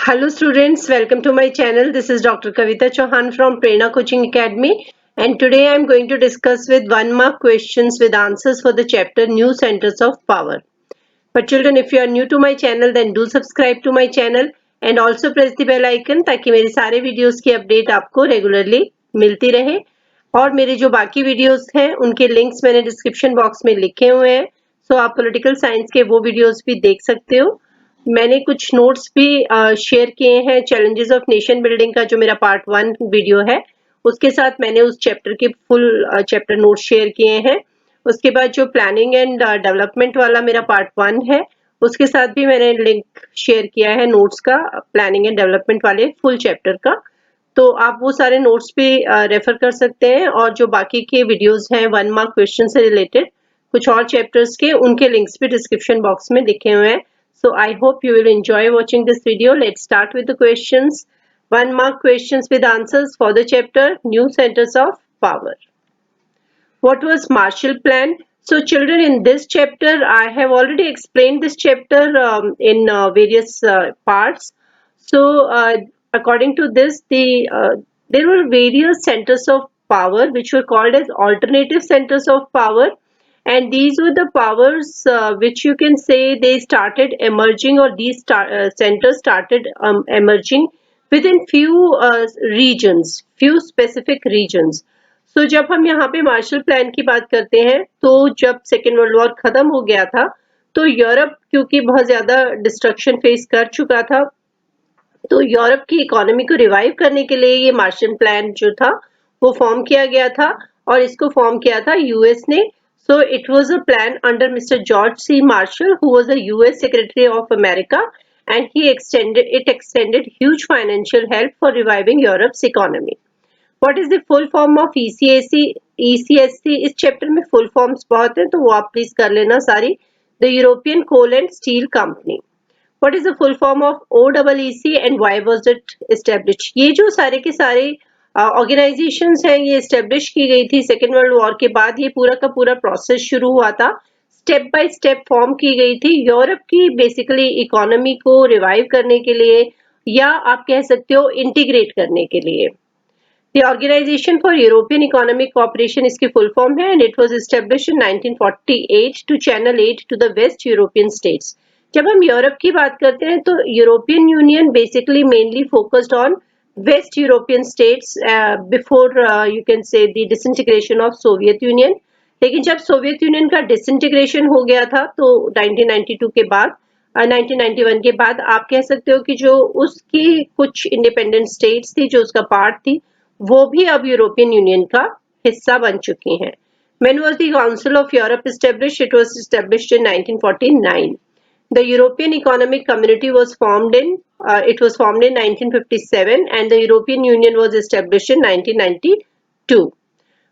Hello students, welcome to my channel. This is Dr. Kavita Chauhan from Prerna Coaching Academy, and today I am going to discuss with 1 mark questions with answers for the chapter New Centers of Power. But children, if you are new to my channel, then do subscribe to my channel and also press the bell icon ताकि मेरे सारे videos की update आपको regularly मिलती रहे। और मेरे जो बाकी वीडियोस हैं उनके लिंक्स मैंने डिस्क्रिप्शन बॉक्स में लिखे हुए हैं, सो आप पॉलिटिकल साइंस के वो वीडियोस भी देख सकते हो। मैंने कुछ नोट्स भी शेयर किए हैं। चैलेंजेस ऑफ नेशन बिल्डिंग का जो मेरा पार्ट 1 वीडियो है उसके साथ मैंने उस चैप्टर के फुल चैप्टर नोट्स शेयर किए हैं। उसके बाद जो प्लानिंग एंड डेवलपमेंट वाला मेरा पार्ट 1 है उसके साथ भी मैंने लिंक शेयर किया है नोट्स का, प्लानिंग एंड डेवलपमेंट वाले फुल चैप्टर का। तो आप वो सारे नोट्स भी रेफर कर सकते हैं, और जो बाकी के वीडियोस हैं 1 मार्क क्वेश्चन से रिलेटेड कुछ और चैप्टर्स के, उनके लिंक्स भी डिस्क्रिप्शन बॉक्स में लिखे हुए हैं। So I hope you will enjoy watching this video. Let's start with the questions. 1 mark questions with answers for the chapter New Centers of Power. What was Marshall Plan? So children, in this chapter I have already explained this chapter in various parts. So according to this, there were various centers of power which were called as alternative centers of power, and these were the powers which you can say they started emerging, or these centers started emerging within few specific regions. So जब हम यहाँ पे Marshall plan की बात करते हैं, तो जब सेकेंड वर्ल्ड वॉर खत्म हो गया था तो यूरोप क्योंकि बहुत ज्यादा डिस्ट्रक्शन फेस कर चुका था, तो यूरोप की इकोनॉमी को रिवाइव करने के लिए ये मार्शल प्लान जो था वो फॉर्म किया गया था, और इसको फॉर्म किया था यूएस ने। So it was a plan under Mr. George C. Marshall, who was a US Secretary of America, and it extended huge financial help for reviving Europe's economy. What is the full form of ECAC? ECSC इस chapter में full forms बहुत हैं, तो वो आप please कर लेना सारी। The European Coal and Steel Company. What is the full form of OEEC and why was it established? ये जो सारे के सारे ऑर्गेनाइजेशंस हैं ये एस्टेब्लिश की गई थी सेकेंड वर्ल्ड वॉर के बाद। ये पूरा का पूरा प्रोसेस शुरू हुआ था, स्टेप बाय स्टेप फॉर्म की गई थी यूरोप की बेसिकली इकोनॉमी को रिवाइव करने के लिए, या आप कह सकते हो इंटीग्रेट करने के लिए। The Organization for European Economic Cooperation इसकी फुल फॉर्म है, and it was established in 1948 to channel aid to the West European states. जब हम यूरोप की बात करते हैं तो European union basically mainly focused on West European states before you can say the disintegration of Soviet Union. लेकिन जब Soviet union का डिसइंटीग्रेशन हो गया था तो 1992 के बाद 1991 के बाद आप कह सकते हो कि जो उसकी कुछ इंडिपेंडेंट स्टेट्स थी जो उसका पार्ट थी वो भी अब यूरोपियन यूनियन का हिस्सा बन चुकी हैं। When was the Council of Europe established? It was established in 1949. The European Economic Community was formed in 1957, and the European Union was established in 1992.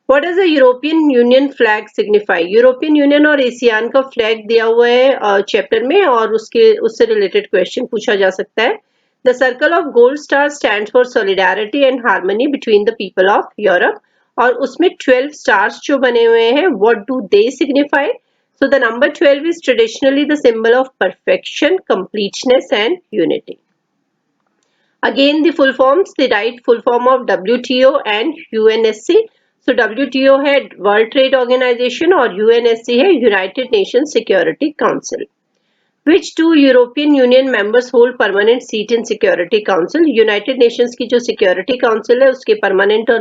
What does the European Union flag signify? European Union और ASEAN का flag दिया हुआ है chapter में, और उससे related question पूछा जा सकता है। The circle of gold star stands for solidarity and harmony between the people of Europe, और उसमें 12 stars जो बने हुए हैं, what do they signify? So the number 12 is traditionally the symbol of perfection, completeness and unity. Again the full forms, the right full form of WTO and UNSC. So WTO है World Trade Organization और UNSC है United Nations Security Council. Which two European Union members hold permanent seat in Security Council? United Nations की जो Security Council है उसके permanent और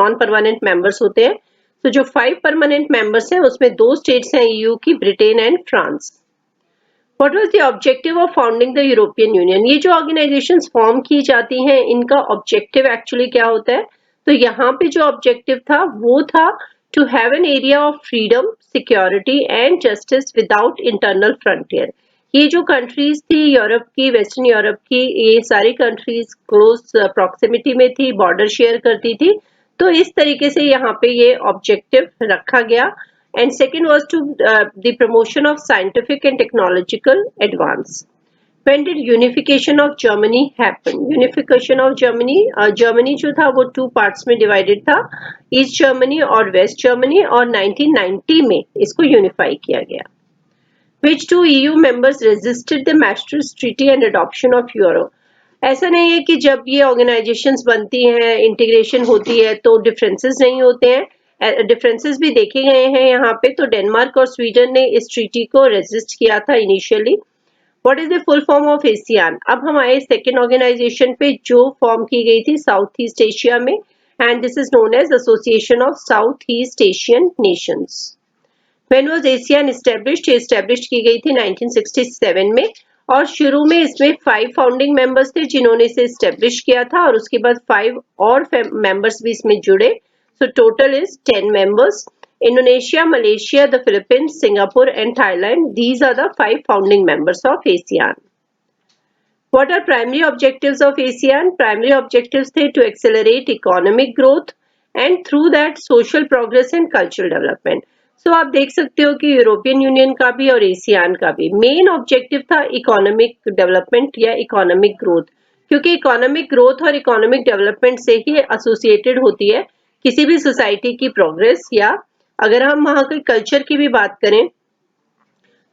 non permanent members होते हैं। तो जो 5 परमानेंट मेंबर्स हैं उसमें 2 स्टेट्स हैं ईयू की, Britain and France. What was the objective of founding the European union? ये जो ऑर्गेनाइजेशंस फॉर्म की जाती हैं इनका ऑब्जेक्टिव एक्चुअली क्या होता है? तो यहाँ पे जो ऑब्जेक्टिव था वो था to have an area of freedom, security and justice without internal frontier. ये जो कंट्रीज थी यूरोप की, वेस्टर्न यूरोप की, ये सारी कंट्रीज क्लोज प्रॉक्सिमिटी में थी, बॉर्डर शेयर करती थी, तो इस तरीके से यहाँ पे ये ऑब्जेक्टिव रखा गया। And second was to the promotion of scientific and technological advance. When did unification of Germany happen? Unification of Germany, Germany जो था वो 2 पार्ट्स में डिवाइडेड था, ईस्ट जर्मनी और वेस्ट जर्मनी, और 1990 में इसको यूनिफाई किया गया। Which two EU members resisted the Maastricht Treaty and adoption of Euro? ऐसा नहीं है कि जब ये ऑर्गेनाइजेशंस बनती हैं, इंटीग्रेशन होती है तो डिफरेंसेस नहीं होते हैं, डिफरेंसेस भी देखे गए हैं यहाँ पे। तो डेनमार्क और स्वीडन ने इस ट्रीटी को रेजिस्ट किया था initially. What is the full form of ASEAN? अब हम आए सेकेंड ऑर्गेनाइजेशन पे जो फॉर्म की गई थी साउथ ईस्ट एशिया में, and this is known as Association of South East Asian Nations. When was ASEAN established? Establish की गई थी 1967 में, और शुरू में इसमें 5 फाउंडिंग मेंबर्स थे जिन्होंने इसे एस्टेब्लिश किया था, और उसके बाद 5 और मेंबर्स भी इसमें जुड़े। So total is 10 members. Indonesia, Malaysia, the Philippines, Singapore and Thailand, these are the 5 founding members of ASEAN. What are primary objectives of ASEAN? Primary objectives थे to accelerate economic growth and through that social progress and cultural development. So आप देख सकते हो कि European union का भी और ASEAN का भी मेन ऑब्जेक्टिव था इकोनॉमिक डेवलपमेंट या इकोनॉमिक ग्रोथ, क्योंकि इकोनॉमिक ग्रोथ और इकोनॉमिक डेवलपमेंट से ही एसोसिएटेड होती है किसी भी सोसाइटी की प्रोग्रेस। या अगर हम वहाँ के कल्चर की भी बात करें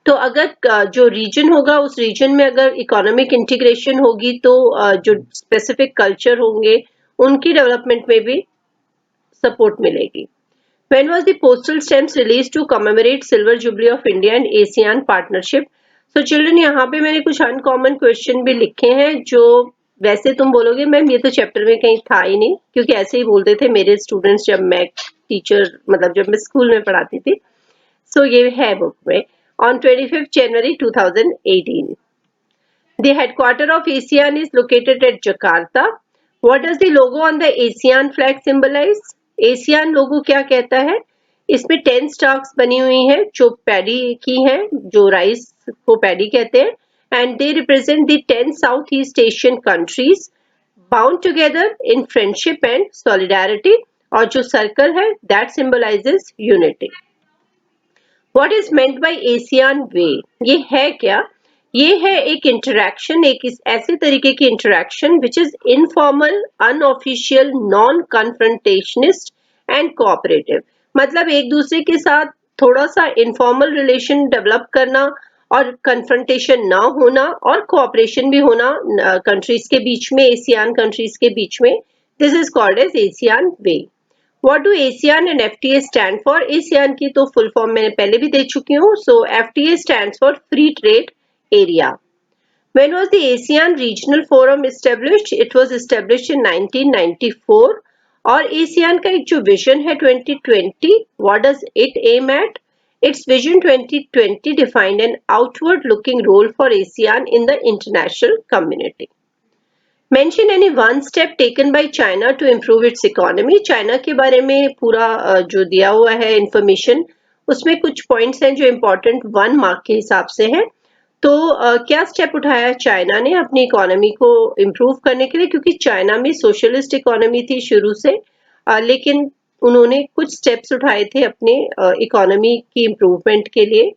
तो अगर जो रीजन होगा उस रीजन में अगर इकोनॉमिक इंटीग्रेशन होगी तो जो स्पेसिफिक कल्चर होंगे उनकी डेवलपमेंट में भी सपोर्ट मिलेगी। When was the postal stamps released to commemorate Silver Jubilee of India and ASEAN partnership? So children, यहाँ पे मैंने कुछ अनकॉमन क्वेश्चन भी लिखे हैं जो वैसे तुम बोलोगे मैम ये तो चैप्टर में कहीं था ही नहीं, क्योंकि ऐसे ही बोलते थे मेरे स्टूडेंट्स जब मैं टीचर मतलब जब मैं स्कूल में पढ़ाती थी। So ये है बुक में। On 25th January 2018, the headquarter of ASEAN is located at Jakarta. What does the logo on the ASEAN flag symbolize? ASEAN logo क्या कहता है? इसमें 10 स्टार्स बनी हुई हैं जो पैडी की हैं, जो राइस को पैडी कहते हैं, and they represent the 10 Southeast Asian countries bound together in friendship and solidarity. और जो सर्कल है that symbolizes unity. What is meant by ASEAN way? ये है क्या? ये है एक इंटरैक्शन, एक इस ऐसे तरीके की interaction which is informal, unofficial, non confrontationist and cooperative. मतलब एक दूसरे के साथ थोड़ा सा इनफॉर्मल रिलेशन डेवलप करना और कन्फ्रंटेशन ना होना और कोऑपरेशन भी होना कंट्रीज के बीच में, एशियान कंट्रीज के बीच में। This is called as ASEAN way. What do ASEAN and FTA stand for? ASEAN की तो फुल फॉर्म मैंने पहले भी दे चुकी हूँ। So FTA stands for Free Trade Area. When was the ASEAN Regional Forum established? It was established in 1994. और ASEAN का एक जो विजन है 2020, what does it aim at? Its Vision 2020 defined an outward-looking role for ASEAN in the international community. Mention any one step taken by China to improve its economy. China के बारे में पूरा जो दिया हुआ है इंफॉर्मेशन, उसमें कुछ पॉइंट्स हैं जो इम्पोर्टेंट 1 मार्क के हिसाब से हैं। तो क्या स्टेप उठाया चाइना ने अपनी इकोनॉमी को इम्प्रूव करने के लिए, क्योंकि चाइना में सोशलिस्ट इकोनॉमी थी शुरू से, लेकिन उन्होंने कुछ स्टेप्स उठाए थे अपने इकोनॉमी की इम्प्रूवमेंट के लिए।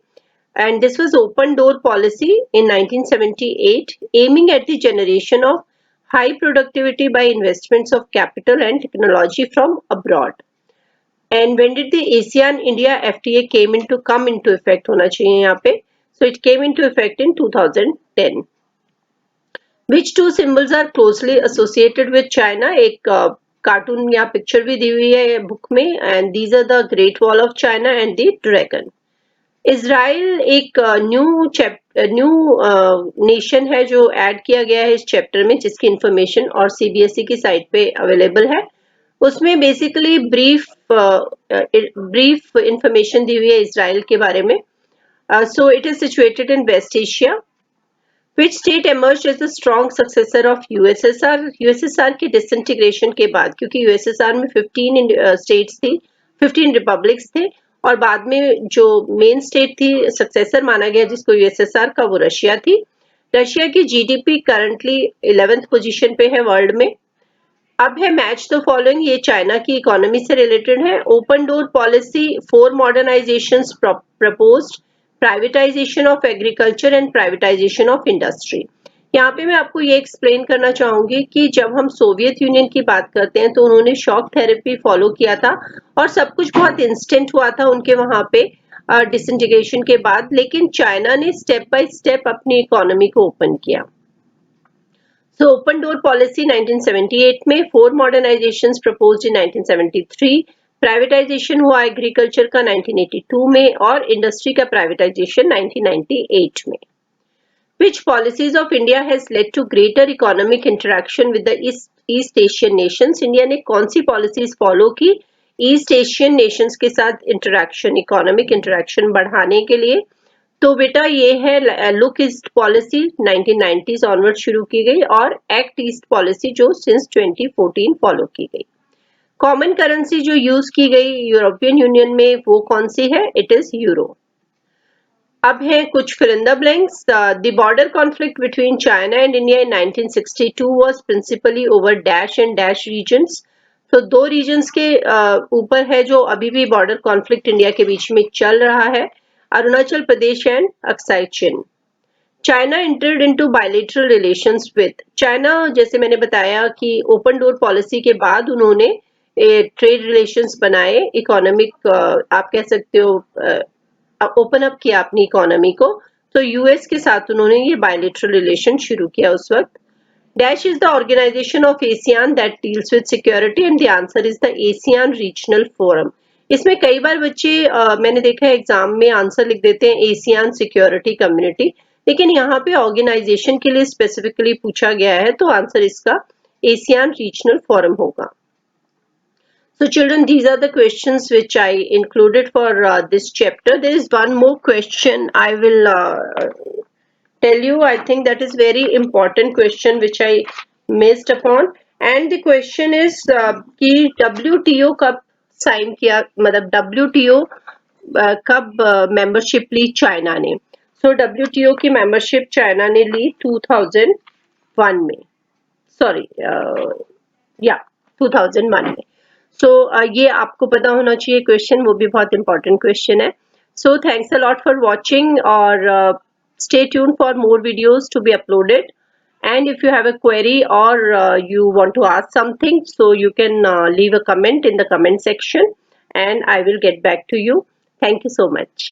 And this was open door policy in 1978, aiming at the generation of high productivity by investments of capital and technology from abroad. And when did the ASEAN India FTA come into effect होना चाहिए यहाँ पे? So it came into effect in 2010. Which two symbols are closely associated with China? एक cartoon या picture भी दी हुई है book में, and these are the Great Wall of China and the Dragon. Israel एक न्यू नेशन है जो add किया गया है इस चैप्टर में, जिसकी इंफॉर्मेशन और सीबीएसई की साइट पे अवेलेबल है। उसमें बेसिकली ब्रीफ इंफॉर्मेशन दी हुई है इजराइल के बारे में। So it is situated in West Asia. Which state emerged as the strong successor of USSR? USSR के डिसइंटीग्रेशन के बाद, क्योंकि यूएसएसआर में 15 स्टेट्स थी, 15 रिपब्लिक्स थे, और बाद में जो मेन स्टेट थी सक्सेसर माना गया जिसको यूएसएसआर का, वो रशिया थी। रशिया की जीडीपी करंटली 11th पोजीशन पे है वर्ल्ड में। अब है मैच द फॉलोइंग, ये चाइना की इकोनॉमी से रिलेटेड है। Open door policy, 4 modernisations proposed, privatisation of agriculture and privatisation of industry. यहाँ पे मैं आपको ये एक्सप्लेन करना चाहूंगी कि जब हम सोवियत यूनियन की बात करते हैं तो उन्होंने शॉक थेरेपी फॉलो किया था और सब कुछ बहुत इंस्टेंट हुआ था उनके वहां पे। डिसइंटीग्रेशन के बाद, लेकिन चाइना ने स्टेप बाय स्टेप अपनी इकोनॉमी को ओपन किया। सो ओपन डोर पॉलिसी 1978 में, 4 मॉडर्नाइजेशंस प्रपोज्ड इन 1973, प्राइवेटाइजेशन हुआ एग्रीकल्चर का 1982 में और इंडस्ट्री का प्राइवेटाइजेशन 1998 में। Which policies of India has led to greater economic interaction with the East Asian nations? India ने कौन सी पॉलिसीज फॉलो की ईस्ट एशियन नेशंस के साथ इंटरेक्शन, इकोनॉमिक इंटरेक्शन बढ़ाने के लिए? तो बेटा ये है look east policy, 1990s onward शुरू की गई, और एक्ट ईस्ट पॉलिसी जो सिंस 2014 फॉलो की गई। कॉमन करेंसी जो यूज की गई यूरोपियन यूनियन में वो कौन सी है? It is euro. अब है कुछ fill in the blanks. The border conflict between China and India in 1962 was principally over dash and dash regions. तो दो regions के ऊपर है जो अभी भी border conflict इंडिया के बीच में चल रहा है, Arunachal Pradesh and Aksai Chin. China entered into bilateral relations with China, जैसे मैंने बताया कि ओपन डोर पॉलिसी के बाद उन्होंने ट्रेड रिलेशंस बनाए, इकोनॉमिक आप कह सकते हो ओपन अप किया अपनी इकोनॉमी को। तो यूएस के साथ उन्होंने ये बायलेटरल रिलेशन शुरू किया उस वक्त। Dash is the organisation of ASEAN that deals with security and the answer is the ASEAN Regional Forum. इसमें कई बार बच्चे मैंने देखा है एग्जाम में आंसर लिख देते हैं एशियान सिक्योरिटी कम्युनिटी, लेकिन यहाँ पे ऑर्गेनाइजेशन के लिए स्पेसिफिकली पूछा गया है, तो आंसर इसका एशियान रीजनल फोरम होगा। So children, these are the questions which I included for this chapter. There is one more question I will tell you. I think that is very important question which I missed upon. And the question is कि WTO कब sign किया, मतलब WTO कब membership ली China ने? So WTO की membership China ने ली 2001 में, sorry या 2001 में। सो ये आपको पता होना चाहिए क्वेश्चन, वो भी बहुत इंपॉर्टेंट क्वेश्चन है। So thanks a lot for watching, और stay tuned for more videos to be uploaded. And if you have a query or you want to ask something, so you can leave a comment in the comment section and I will get back to you. Thank you so much.